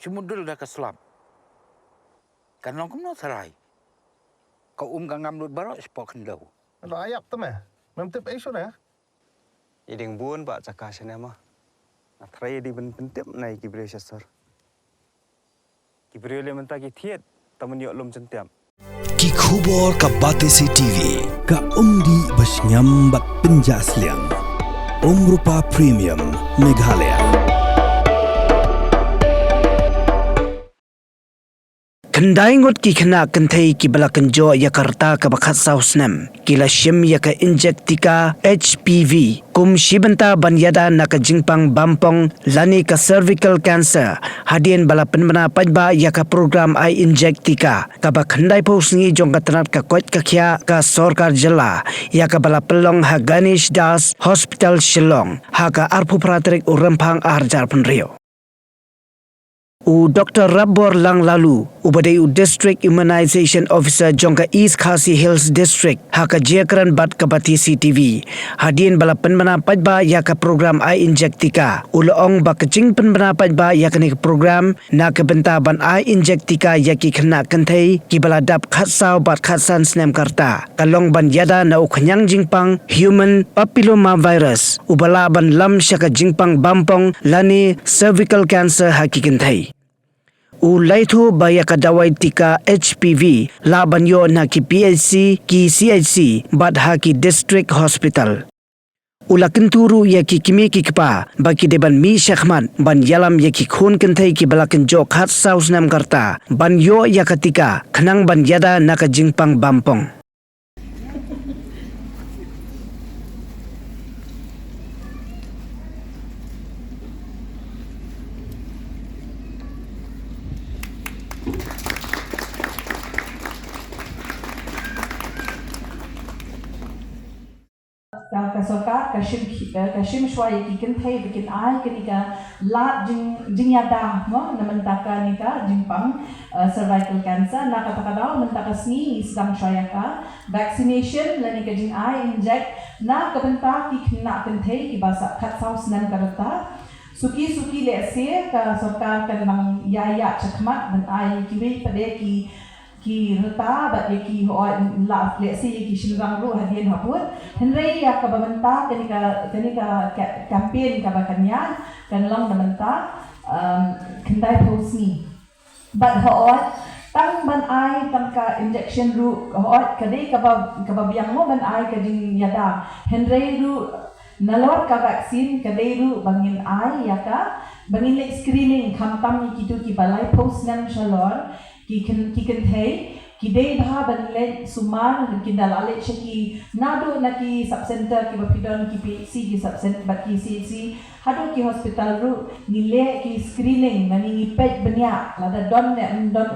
Cumudul dah keselam. Kan long kemno serai. Kau gangam lut barok sepok Khyndai. Lo ayap tu meh. Memtip isu na. Iding buon pak cakasyan ama. Atray di pentip nai kibriyo sir. Kibriyo le menta ki thiet taman yok lom centiam. Ki khubor ka Batesi TV ka umdi basnyam bak penjasliang. Rupa Premium Meghalaya. Khyndai Ngut ki Khynnah Kynthei ki balakan jo Yakarta ka bakhat sausnem kila Shim yaka inject Tika HPV kum shibanta ban Ïada naka jingpang bampong lani ka cervical cancer hadien bala penbana pajba yaka program I inject Tika ka ba Khyndai posngi jong ka tanat ka koit ka khya ka sorkar jala yaka bala pelong ha Ganesh Das Hospital Shillong ha ka arpu pratrik urampang arjar penrio. U Dr. Rabbor Lang Lalu, ubadai u District Immunization Officer jongka East Khasi Hills District, haka jiakran bat ka Batesi TV. Hadien bala penbana pajba yaka program I inject Tika. Ulaong ba kecing penbana pajba yaka ni program na kebenta ban I inject Tika yaki Khynnah Kynthei ki bala dap khatsau bat khatsan snem karta. Kalong ban Ïada na u khanyang jingpang human papillomavirus. Ubala ban lam syaka jingpang bampong lani cervical cancer haki Kynthei. Ulaitu baya kadawai Tika HPV laban yo na ki PHC ki CHC badha ki district hospital. Ula kenturu ya ki kimi ki Kiba baki deban mi syakhman ban yalam ya ki khun Kynthei ki balakan jo khat saus nam karta ban yo ya katika khnang ban Ïada na ka jingpang bampong. Kasoka Shim shwai ki Kynthei bikin ai kenika lat jing Ïada no namentaka nika jingpang cervical cancer na kata-kata mentaka sni sedang shwayaka vaccination lanika jing ai inject na kabenta ki Khynnah Kynthei ki basa khat saus nan karata suki le se ka sorkar kan mang yaya chakmat dan ai kiwi pade ki reta bat ki ho la le se ki shinrang ru hadien haput henrei ya ka bamenta kenika campaign ka bakanya kan long bamenta Khyndai posni bat ho tang ban ai tang ka injection ru ho kadai ka biang mo ban ai ka ding Ïada henrei ru nalor ka vaksin kadai ru bangin ai ya ka bangin le screening khamtam ki tu ki balai post nam shalor ki Kynthei ki dei bha banle sumar kindalale cheki nado na ki sub center ki bapidon ki PHC ki sub center bat ki CHC hado ki hospital ru nile ki screening nani ni pet benya lada don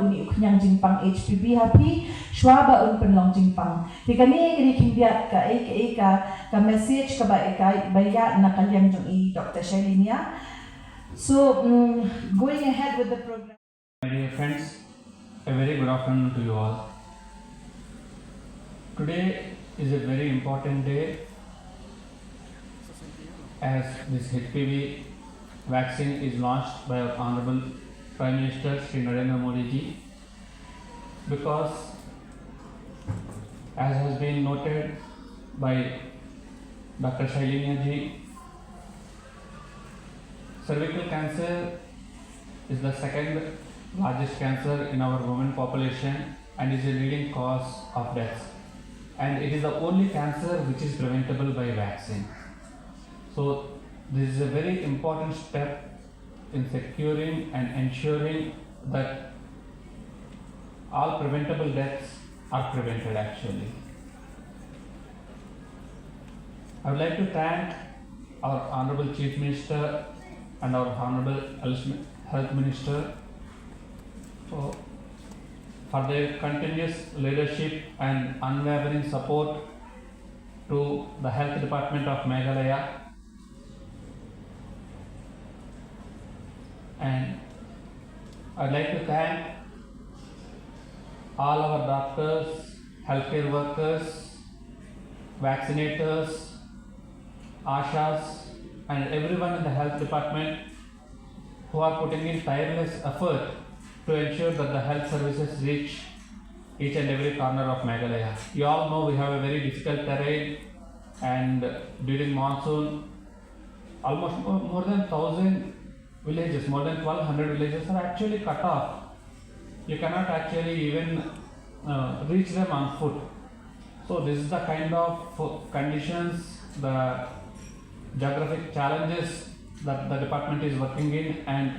uni uknyang jingpang HPV happy shwaba un penlong jingpang tikani kini kimbiat ka message ka baya na kalyang jong i Dr. Shalinia. So going ahead with the program. My dear friends, a very good afternoon to you all. Today is a very important day as this HPV vaccine is launched by our Honorable Prime Minister Shri Narendra Modi ji, because as has been noted by Dr. Shalinia ji, cervical cancer is the second largest cancer in our women population and is a leading cause of death, and it is the only cancer which is preventable by vaccine. So this is a very important step in securing and ensuring that all preventable deaths are prevented actually. I would like to thank our Honorable Chief Minister and our Honorable Health Minister for their continuous leadership and unwavering support to the Health Department of Meghalaya, and I'd like to thank all our doctors, healthcare workers, vaccinators, ASHAs and everyone in the health department who are putting in tireless effort to ensure that the health services reach each and every corner of Meghalaya. You all know we have a very difficult terrain, and during monsoon, almost more than 1,000 villages, more than 1,200 villages are actually cut off. You cannot actually even reach them on foot. So this is the kind of conditions, the geographic challenges that the department is working in, and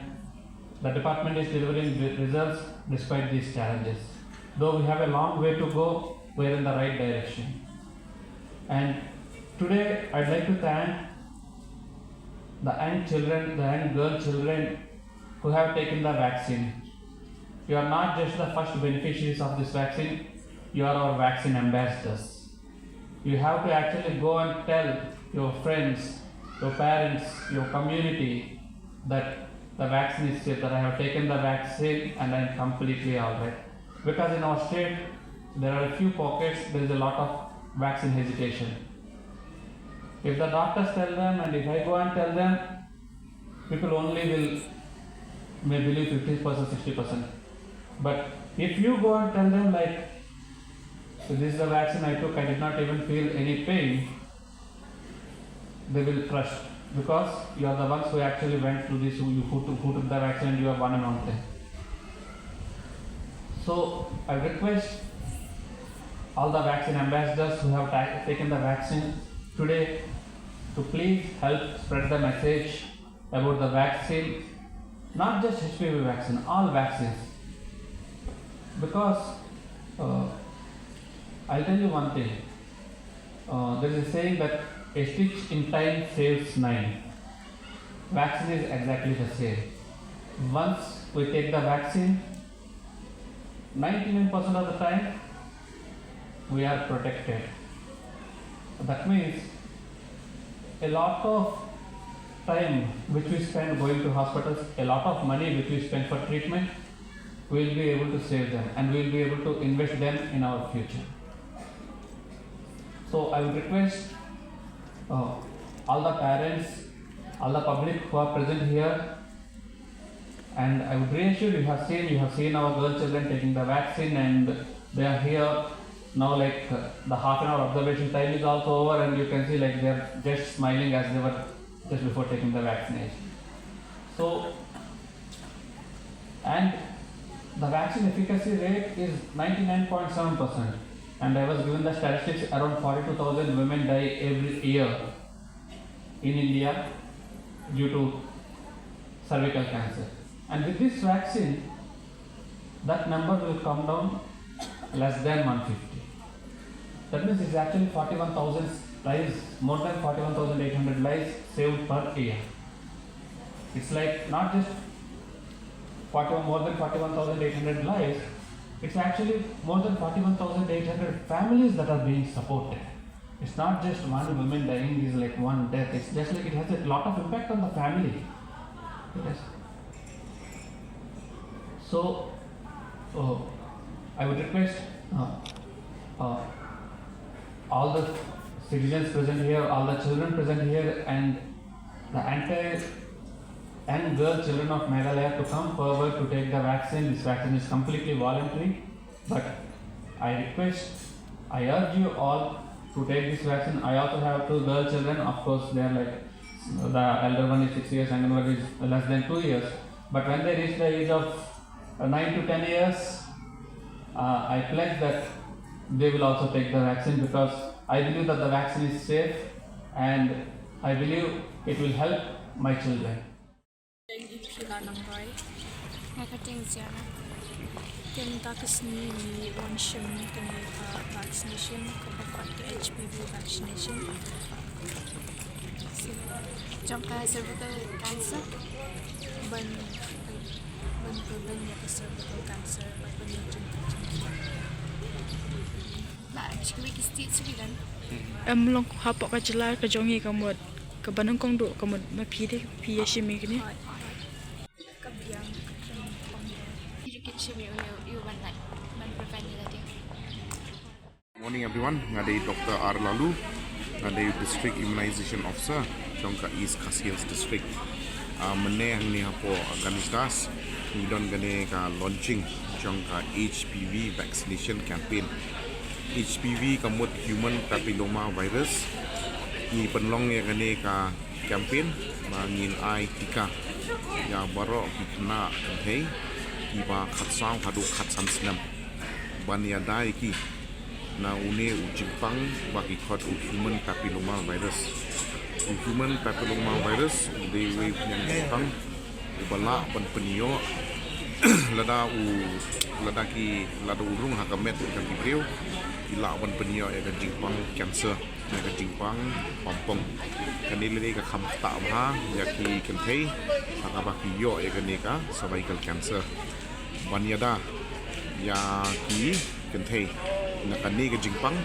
the department is delivering results despite these challenges. Though we have a long way to go, we are in the right direction. And today I'd like to thank the young children, the young girl children who have taken the vaccine. You are not just the first beneficiaries of this vaccine, you are our vaccine ambassadors. You have to actually go and tell your friends, your parents, your community that the vaccine is safe, that I have taken the vaccine and I am completely alright. Because in our state, there are a few pockets, there is a lot of vaccine hesitation. If the doctors tell them, and if I go and tell them, people only may believe 50%, 60%. But if you go and tell them like, so this is the vaccine I took, I did not even feel any pain, they will trust, because you are the ones who actually went through this, who took the vaccine, and you have one and one thing. So I request all the vaccine ambassadors who have taken the vaccine today to please help spread the message about the vaccine, not just HPV vaccine, all vaccines. Because I'll tell you one thing, there is a saying that a stitch in time saves 9. Vaccine is exactly the same. Once we take the vaccine, 99% of the time we are protected. That means a lot of time which we spend going to hospitals, a lot of money which we spend for treatment, we will be able to save them, and we will be able to invest them in our future. So I would request all the parents, all the public who are present here, and I would reassure you have seen our girl children taking the vaccine, and they are here now. Like the half an hour observation time is also over, and you can see like they are just smiling as they were just before taking the vaccination. So, and the vaccine efficacy rate is 99.7%, and I was given the statistics, around 42,000 women die every year in India due to cervical cancer. And with this vaccine, that number will come down less than 150. That means it's actually 41,000 lives, more than 41,800 lives saved per year. It's like not just more than 41,800 lives, it's actually more than 41,800 families that are being supported. It's not just one woman dying is like one death, it's just like it has a lot of impact on the family. Yes. So, I would request all the citizens present here, all the children present here, and the entire young girl children of Meghalaya to come forward to take the vaccine. This vaccine is completely voluntary, but I urge you all to take this vaccine. I also have 2 girl children. Of course, they are like, the elder one is 6 years and another is less than 2 years. But when they reach the age of 9 to 10 years, I pledge that they will also take the vaccine, because I believe that the vaccine is safe, and I believe it will help my children. Shim vaccination, HPV vaccination. Jangka cervical cancer, ban cervical cancer, long hapok kacela kajongi kamut kabanang kong do kamut mapide pia shimi kini. Morning everyone, ngadai Dr. R. Lalu, ngadai District Immunization Officer, Jongka East Khasias District. Meneh ni hapo organisasi ngidon gane ka launching jong ka HPV Vaccination Campaign. HPV kamut Human Papilloma Virus. Ni penlong ya gane ka campaign mangin Tika. Ya baro Khynnah Kynthei Kiba khatsang hadu khatsan snam. Ban Ïada iki na une ujingpang bagi khot Human Papilloma Virus. Human Papilloma Virus di wave yang Nyngkong ubala ban penio lada urung hakamet kan kibriu ila ban penio ya kan jingpang cancer ya kan jingpang pompong kanile ka khamta ha ya ki Kynthei hakabaki yo ya kan ka cervical cancer ban Ïada ya ki Kynthei na kani ka jingpang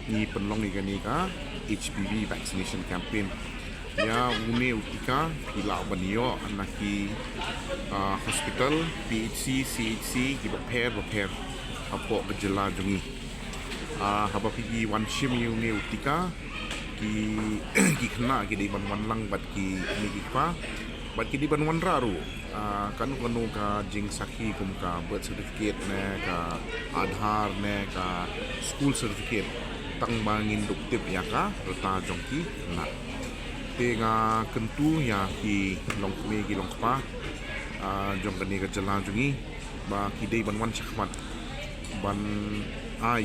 ni penlong ni ka HPV Vaccination Campaign. Ya une Tika pila banio anaki hospital PHC CHC Kiba repair apo gejala jungi haba pigi wan Shim une Tika ki Khynnah ki di ban lang bat ki ni Kiba bat ki di ban raru kanu ka jing sakhi kum ka birth certificate ne ka Aadhaar ne ka school certificate tang bangin duktip ya ka reta jongki na tenga kentu ya ki longme ki longpa jong kani ka jala jungi ba ki dei ban wan chakmat ban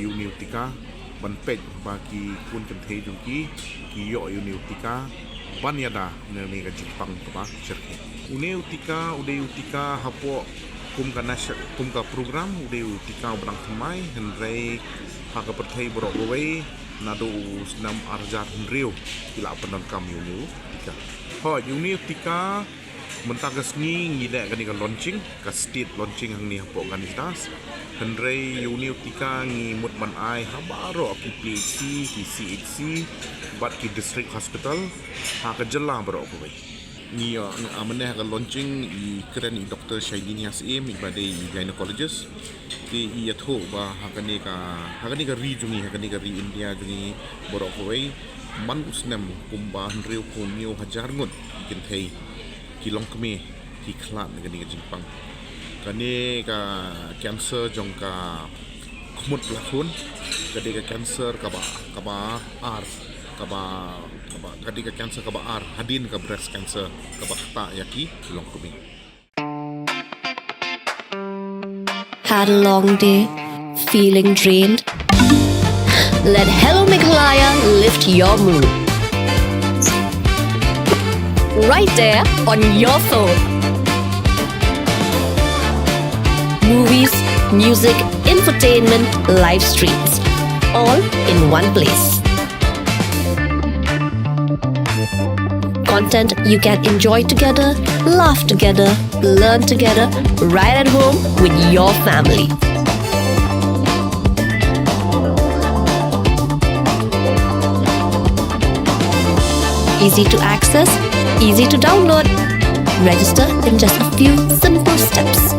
uni Tika ban pej ba ki kun Kynthei jongki ki yo uni Tika ban Ïada ne ka jipang pa cherke une Tika hapo kum ka program ude Tika brang thamai hendrei haka perthai borok gowei nado senam arjar hendriu ila penon kam uni Tika ho uni Tika mentagas ni ngida kan launching ka state launching hang ni hapo organisasi hendrei uni Tika ngi mut ban ai habaro ki PHC ki CHC bat ki district hospital haka jela borok gowei ni ameneh ka launching I keren I Dr. Shaidin Yasim ibadai gynecologist ki yatho ba hakani ka ri jungi hakani ka ri India jungi borok hoi man usnem kumba hendreu kumio hajar ngut Kynthei ki longkme ki khlan gani ka jingpang kani ka cancer jong ka khmut lakhun kadi ka cancer kaba ar kaba kadi ka cancer kaba ar hadin ka breast cancer kaba ta yaki longkme. Had a long day, feeling drained? Let Hello Meghalaya lift your mood. Right there on your phone. Movies, music, infotainment, live streams, all in one place. Content you can enjoy together, laugh together, learn together, right at home with your family. Easy to access, easy to download. Register in just a few simple steps.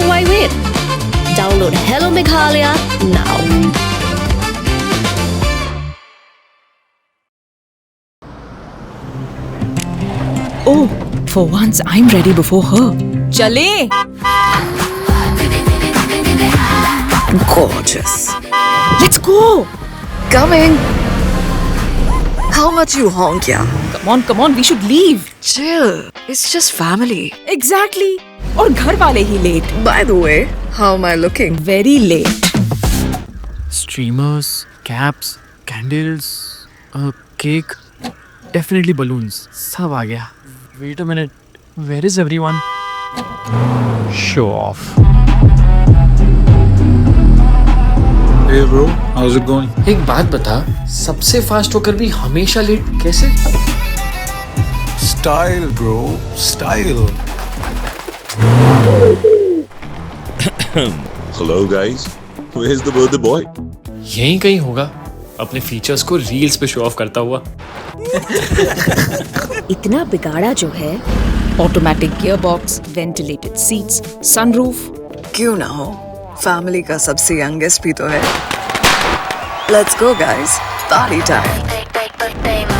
Why wait? Download Hello Meghalaya now. Oh, for once I'm ready before her. Chale! Gorgeous. Let's go! Coming. How much you honk, yeah? Come on, we should leave. Chill. It's just family. Exactly. और घर वाले ही late. By the way, how am I looking? Very late. Streamers, caps, candles, a cake, definitely balloons. सब आ गया. Wait a minute. Where is everyone? Show off. Hey bro, how's it going? एक बात बता, सबसे fast होकर भी हमेशा late कैसे? Style bro, style. Hello guys, where's the birthday boy? यहीं कहीं होगा. अपने फीचर्स को रील्स पे शो ऑफ करता हुआ। इतना बिगाड़ा जो है, automatic gear box, ventilated seats, sunroof. क्यों ना हो, फैमिली का सबसे यंगेस्ट भी तो है। Let's go guys, party time.